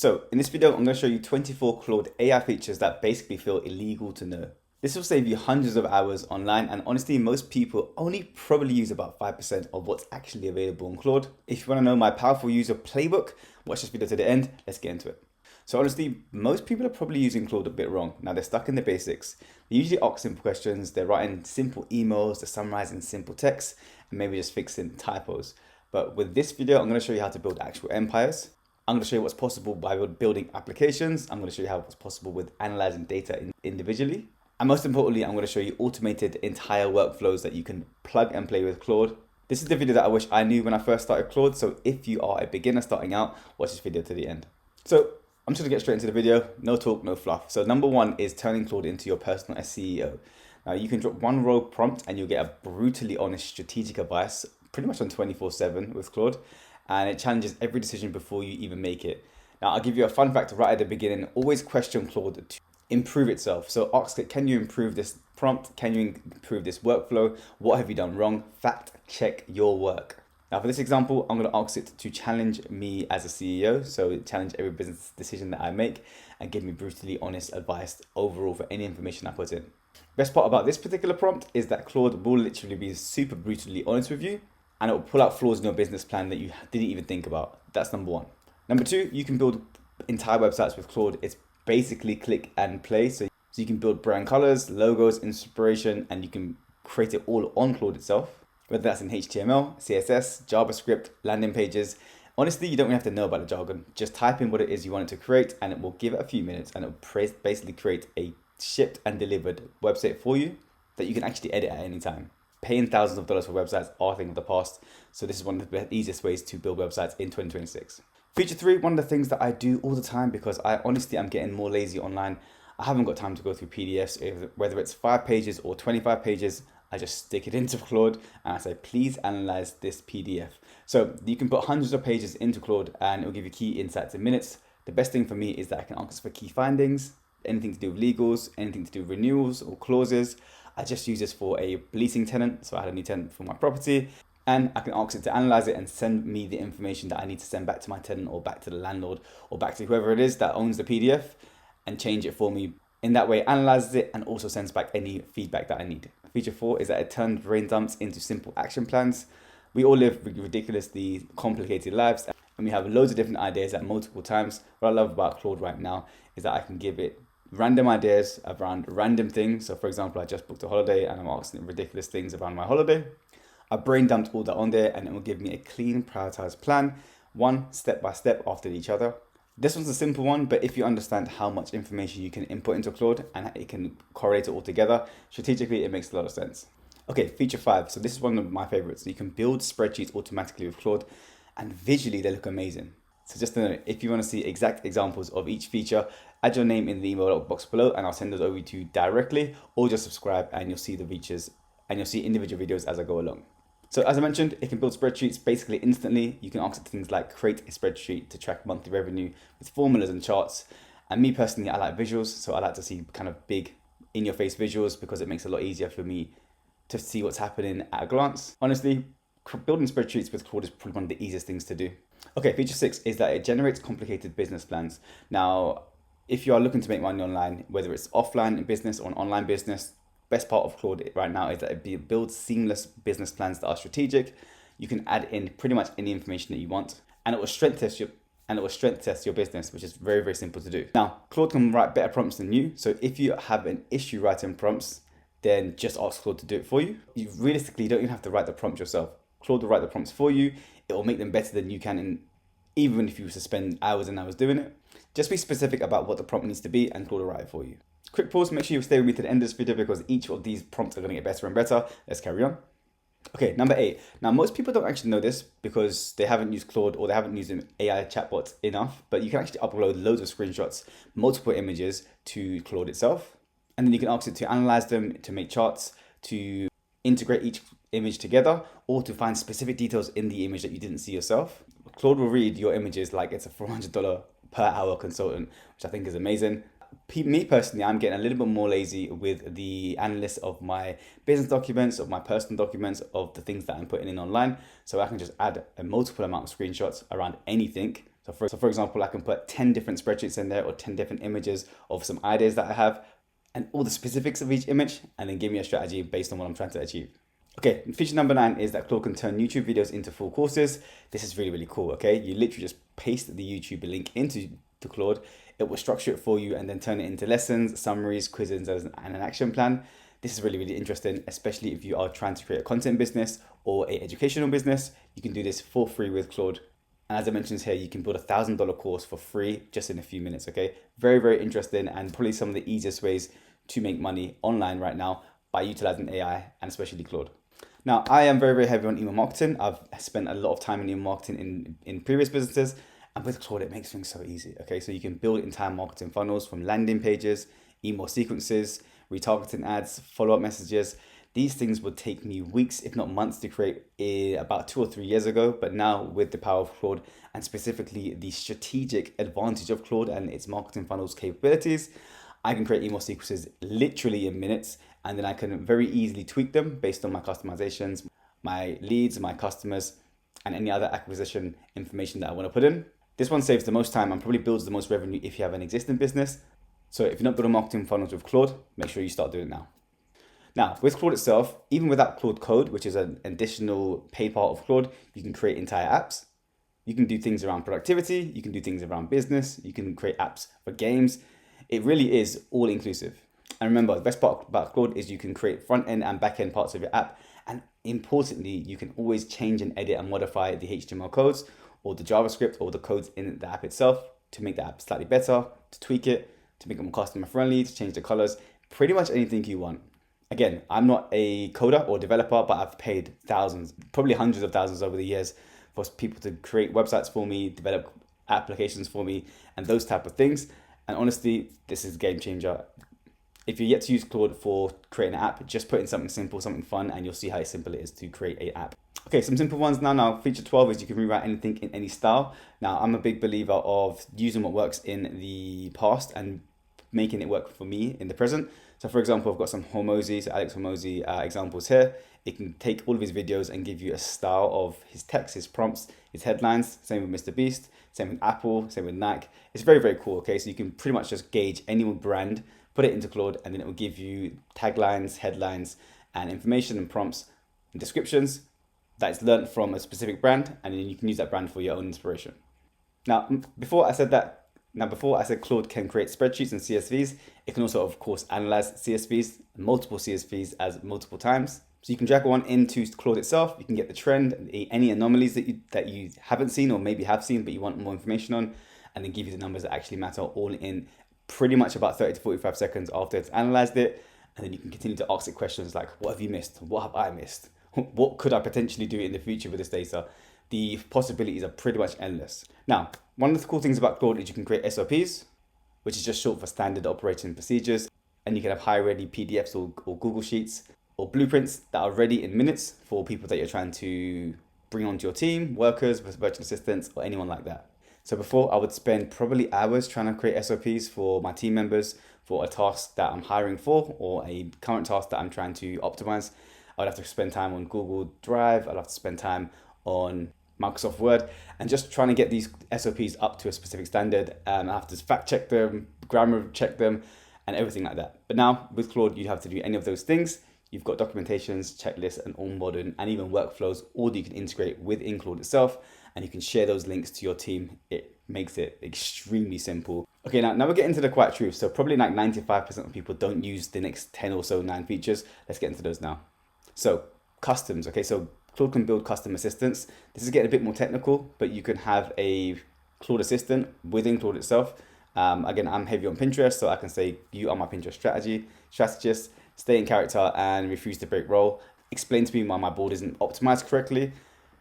So in this video, I'm going to show you 24 Claude AI features that basically feel illegal to know. This will save you hundreds of hours online, and honestly, most people only probably use about 5% of what's actually available on Claude. If you want to know my powerful user playbook, watch this video to the end. Let's get into it. So honestly, most people are probably using Claude a bit wrong. Now they're stuck in the basics. They usually ask simple questions, they're writing simple emails, they're summarizing simple text, and maybe just fixing typos. But with this video, I'm going to show you how to build actual empires. I'm going to show you what's possible by building applications. I'm going to show you how what's possible with analyzing data individually. And most importantly, I'm going to show you automated entire workflows that you can plug and play with Claude. This is the video that I wish I knew when I first started Claude. So if you are a beginner starting out, watch this video to the end. So I'm just going to get straight into the video. No talk, no fluff. So number one is turning Claude into your personal SEO. Now you can drop one rogue prompt and you'll get a brutally honest strategic advice pretty much on 24/7 with Claude. And it challenges every decision before you even make it. Now, I'll give you a fun fact right at the beginning. Always question Claude to improve itself. So ask it, can you improve this prompt? Can you improve this workflow? What have you done wrong? Fact check your work. Now, for this example, I'm going to ask it to challenge me as a CEO. So challenge every business decision that I make and give me brutally honest advice overall for any information I put in. Best part about this particular prompt is that Claude will literally be super brutally honest with you, and it will pull out flaws in your business plan that you didn't even think about. That's number one. Number two, you can build entire websites with Claude. It's basically click and play. So you can build brand colors, logos, inspiration, and you can create it all on Claude itself, whether that's in HTML, CSS, JavaScript, landing pages. Honestly, you don't even have to know about the jargon. Just type in what it is you want it to create, and it will give it a few minutes, and it will basically create a shipped and delivered website for you that you can actually edit at any time. Paying thousands of dollars for websites are a thing of the past. So this is one of the easiest ways to build websites in 2026. Feature three, one of the things that I do all the time because I honestly am getting more lazy online. I haven't got time to go through PDFs, whether it's 5 pages or 25 pages, I just stick it into Claude and I say, please analyze this PDF. So you can put hundreds of pages into Claude and it will give you key insights in minutes. The best thing for me is that I can ask for key findings, anything to do with legals, anything to do with renewals or clauses. I just use this for a leasing tenant. So I had a new tenant for my property and I can ask it to analyze it and send me the information that I need to send back to my tenant or back to the landlord or back to whoever it is that owns the PDF and change it for me. In that way, it analyzes it and also sends back any feedback that I need. Feature four is that it turns brain dumps into simple action plans. We all live ridiculously complicated lives and we have loads of different ideas at multiple times. What I love about Claude right now is that I can give it random ideas around random things. So for example, I just booked a holiday and I'm asking ridiculous things around my holiday. I brain dumped all that on there and it will give me a clean, prioritized plan, one step by step after each other. This one's a simple one, but if you understand how much information you can input into Claude and it can correlate it all together, strategically, it makes a lot of sense. Okay, feature five. So this is one of my favorites. You can build spreadsheets automatically with Claude and visually they look amazing. So just to know, if you want to see exact examples of each feature, add your name in the email box below and I'll send those over to you directly, or just subscribe and you'll see the features and you'll see individual videos as I go along. So as I mentioned, it can build spreadsheets basically instantly. You can ask it things like create a spreadsheet to track monthly revenue with formulas and charts. And me personally, I like visuals. So I like to see kind of big in your face visuals because it makes it a lot easier for me to see what's happening at a glance. Honestly, building spreadsheets with Claude is probably one of the easiest things to do. Okay, feature six is that it generates complicated business plans. Now, if you are looking to make money online, whether it's offline business or an online business, best part of Claude right now is that it builds seamless business plans that are strategic. You can add in pretty much any information that you want, and it will strength test your business, which is very, very simple to do. Now, Claude can write better prompts than you. So if you have an issue writing prompts, then just ask Claude to do it for you. You realistically don't even have to write the prompt yourself. Claude will write the prompts for you. It will make them better than you can, even if you were to spend hours and hours doing it. Just be specific about what the prompt needs to be and Claude will write it for you. Quick pause, make sure you stay with me to the end of this video because each of these prompts are going to get better and better. Let's carry on. Okay, number 8. Now, most people don't actually know this because they haven't used Claude or they haven't used an AI chatbot enough, but you can actually upload loads of screenshots, multiple images to Claude itself. And then you can ask it to analyze them, to make charts, to integrate each image together, or to find specific details in the image that you didn't see yourself. Claude will read your images like it's a $400 per hour consultant, which I think is amazing. Me personally, I'm getting a little bit more lazy with the analysis of my business documents, of my personal documents, of the things that I'm putting in online. So I can just add a multiple amount of screenshots around anything So for example, I can put 10 different spreadsheets in there or 10 different images of some ideas that I have and all the specifics of each image, and then give me a strategy based on what I'm trying to achieve. Okay, feature number 9 is that Claude can turn YouTube videos into full courses. This is really, really cool, okay? You literally just paste the YouTube link into the Claude. It will structure it for you and then turn it into lessons, summaries, quizzes, and an action plan. This is really, really interesting, especially if you are trying to create a content business or a educational business. You can do this for free with Claude. And as I mentioned here, you can build $1,000 course for free just in a few minutes, okay? Very, very interesting, and probably some of the easiest ways to make money online right now by utilizing AI and especially Claude. Now, I am very, very heavy on email marketing. I've spent a lot of time in email marketing in previous businesses, and with Claude, it makes things so easy, okay? So you can build entire marketing funnels from landing pages, email sequences, retargeting ads, follow-up messages. These things would take me weeks, if not months, to create about 2 or 3 years ago. But now with the power of Claude, and specifically the strategic advantage of Claude and its marketing funnels capabilities, I can create email sequences literally in minutes, and then I can very easily tweak them based on my customizations, my leads, my customers, and any other acquisition information that I want to put in. This one saves the most time and probably builds the most revenue if you have an existing business. So if you're not building marketing funnels with Claude, make sure you start doing it now. Now, with Claude itself, even without Claude Code, which is an additional paid part of Claude, you can create entire apps. You can do things around productivity. You can do things around business. You can create apps for games. It really is all inclusive. And remember, the best part about Claude is you can create front end and back end parts of your app. And importantly, you can always change and edit and modify the HTML codes or the JavaScript or the codes in the app itself to make the app slightly better, to tweak it, to make it more customer friendly, to change the colors, pretty much anything you want. Again, I'm not a coder or developer, but I've paid thousands, probably hundreds of thousands over the years for people to create websites for me, develop applications for me, and those type of things. And honestly, this is a game changer. If you're yet to use Claude for creating an app, just put in something simple, something fun, and you'll see how simple it is to create an app. Okay, some simple ones now. Now, feature 12 is you can rewrite anything in any style. Now, I'm a big believer of using what works in the past and making it work for me in the present. So for example, I've got some Hormozi, so Alex Hormozi examples here. It can take all of his videos and give you a style of his text, his prompts, his headlines. Same with Mr. Beast, same with Apple, same with Nike. It's very, very cool, okay? So you can pretty much just gauge any brand, put it into Claude, and then it will give you taglines, headlines, and information and prompts and descriptions that's learned from a specific brand, and then you can use that brand for your own inspiration. Now, before I said Claude can create spreadsheets and CSVs, it can also, of course, analyze CSVs, multiple CSVs as multiple times. So you can drag one into Claude itself. You can get the trend, any anomalies that you haven't seen or maybe have seen, but you want more information on, and then give you the numbers that actually matter all in pretty much about 30 to 45 seconds after it's analyzed it. And then you can continue to ask it questions like, what have you missed? What have I missed? What could I potentially do in the future with this data? The possibilities are pretty much endless. Now, one of the cool things about Claude is you can create SOPs, which is just short for standard operating procedures. And you can have high-ready PDFs or Google Sheets or blueprints that are ready in minutes for people that you're trying to bring onto your team, workers, virtual assistants, or anyone like that. So before, I would spend probably hours trying to create SOPs for my team members for a task that I'm hiring for or a current task that I'm trying to optimize. I would have to spend time on Google Drive. I'd have to spend time on Microsoft Word and just trying to get these SOPs up to a specific standard. I have to fact check them, grammar check them, and everything like that. But now with Claude, you have to do any of those things. You've got documentations, checklists, and onboarding, and even workflows, all that you can integrate within Claude itself, and you can share those links to your team. It makes it extremely simple. Okay, now we're getting to the quiet truth. So probably like 95% of people don't use the next 10 or so 9 features. Let's get into those now. So customs, okay, so Claude can build custom assistants. This is getting a bit more technical, but you can have a Claude assistant within Claude itself. Again, I'm heavy on Pinterest, so I can say, you are my Pinterest strategist, stay in character and refuse to break role. Explain to me why my board isn't optimized correctly.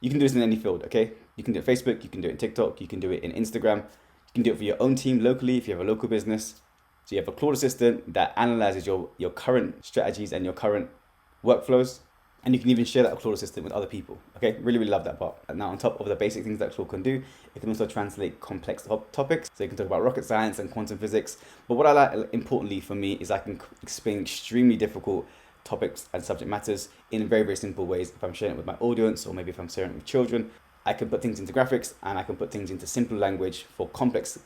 You can do this in any field, okay? You can do it Facebook, you can do it in TikTok, you can do it in Instagram. You can do it for your own team locally if you have a local business. So you have a Claude assistant that analyzes your current strategies and your current workflows. And you can even share that Claude assistant with other people, okay? Really, really love that part. And now on top of the basic things that Claude can do, it can also translate complex topics. So you can talk about rocket science and quantum physics. But what I like, importantly for me, is I can explain extremely difficult topics and subject matters in very, very simple ways if I'm sharing it with my audience or maybe if I'm sharing it with children. I can put things into graphics and I can put things into simple language for complex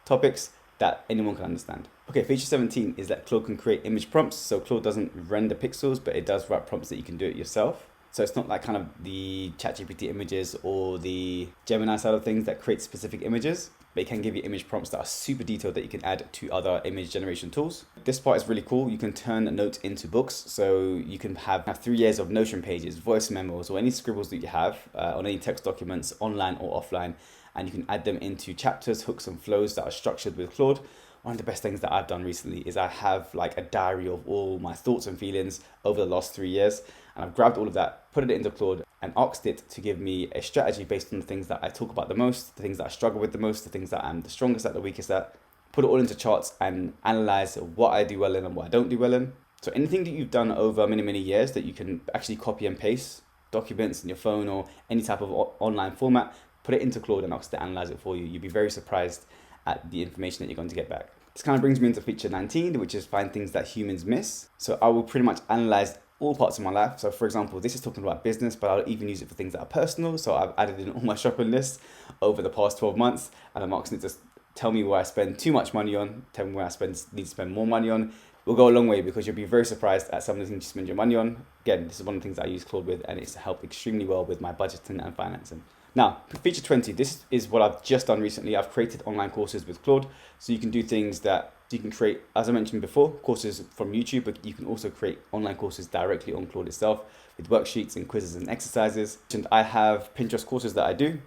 topics that anyone can understand. Okay, feature 17 is that Claude can create image prompts. So Claude doesn't render pixels, but it does write prompts that you can do it yourself. So it's not like kind of the ChatGPT images or the Gemini side of things that create specific images, but it can give you image prompts that are super detailed that you can add to other image generation tools. This part is really cool. You can turn notes into books. So you can have 3 years of Notion pages, voice memos, or any scribbles that you have on any text documents, online or offline, and you can add them into chapters, hooks, and flows that are structured with Claude. One of the best things that I've done recently is I have like a diary of all my thoughts and feelings over the last 3 years. And I've grabbed all of that, put it into Claude, and asked it to give me a strategy based on the things that I talk about the most, the things that I struggle with the most, the things that I'm the strongest at, the weakest at. Put it all into charts and analyze what I do well in and what I don't do well in. So anything that you've done over many, many years that you can actually copy and paste, documents in your phone or any type of online format, put it into Claude and ask it to analyze it for you. You'll be very surprised at the information that you're going to get back. This kind of brings me into feature 19, which is find things that humans miss. So I will pretty much analyze all parts of my life. So for example, this is talking about business, but I'll even use it for things that are personal. So I've added in all my shopping lists over the past 12 months, and I'm asking it to tell me where I spend too much money on, tell me where I need to spend more money on. Will go a long way because you'll be very surprised at some of the things you spend your money on. Again, this is one of the things that I use Claude with, and it's helped extremely well with my budgeting and financing. Now, feature 20, this is what I've just done recently. I've created online courses with Claude. So you can do things that you can create, as I mentioned before, courses from YouTube, but you can also create online courses directly on Claude itself with worksheets and quizzes and exercises. And I have Pinterest courses that I do,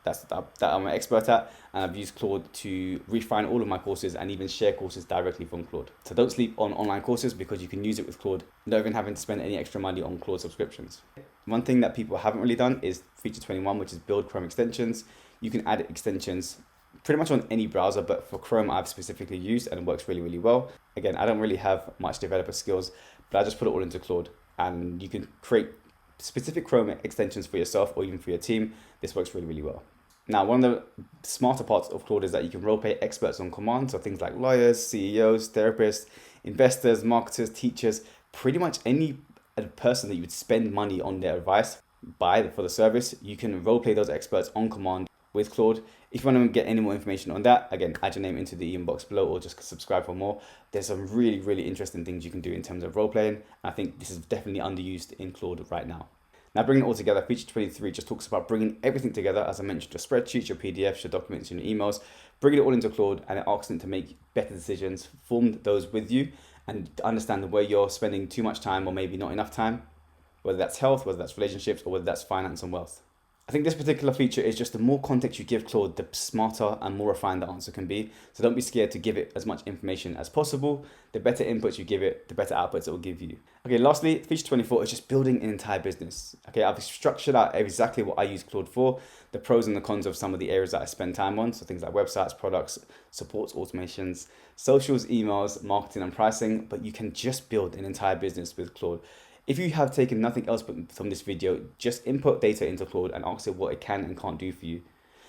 that I'm an expert at, and I've used Claude to refine all of my courses and even share courses directly from Claude. So don't sleep on online courses because you can use it with Claude, not even having to spend any extra money on Claude subscriptions. One thing that people haven't really done is feature 21, which is build Chrome extensions. You can add extensions pretty much on any browser, but for Chrome I've specifically used and it works really, really well. Again, I don't really have much developer skills, but I just put it all into Claude and you can create specific Chrome extensions for yourself or even for your team. This works really, really well. Now, one of the smarter parts of Claude is that you can roleplay experts on command. So things like lawyers, CEOs, therapists, investors, marketers, teachers, pretty much any person that you would spend money on their advice for the service, you can roleplay those experts on command with Claude. If you want to get any more information on that, again, add your name into the inbox below or just subscribe for more. There's some really, really interesting things you can do in terms of role-playing. I think this is definitely underused in Claude right now. Now, bringing it all together, feature 23 just talks about bringing everything together. As I mentioned, your spreadsheets, your PDFs, your documents, your emails, bringing it all into Claude, and it asks them to make better decisions, form those with you, and understand where you're spending too much time or maybe not enough time, whether that's health, whether that's relationships, or whether that's finance and wealth. I think this particular feature is just the more context you give Claude, the smarter and more refined the answer can be. So don't be scared to give it as much information as possible. The better inputs you give it, the better outputs it will give you. Okay, lastly, feature 24 is just building an entire business. Okay, I've structured out exactly what I use Claude for, the pros and the cons of some of the areas that I spend time on. So things like websites, products, supports, automations, socials, emails, marketing and pricing, but you can just build an entire business with Claude. If you have taken nothing else but from this video, just input data into Claude and ask it what it can and can't do for you.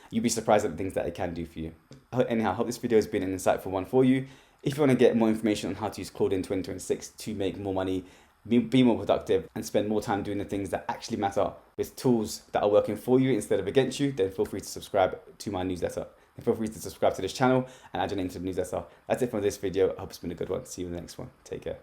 You'll be surprised at the things that it can do for you. Anyhow, I hope this video has been an insightful one for you. If you want to get more information on how to use Claude in 2026 to make more money, be more productive and spend more time doing the things that actually matter with tools that are working for you instead of against you, then feel free to subscribe to my newsletter. And feel free to subscribe to this channel and add your name to the newsletter. That's it for this video. I hope it's been a good one. See you in the next one. Take care.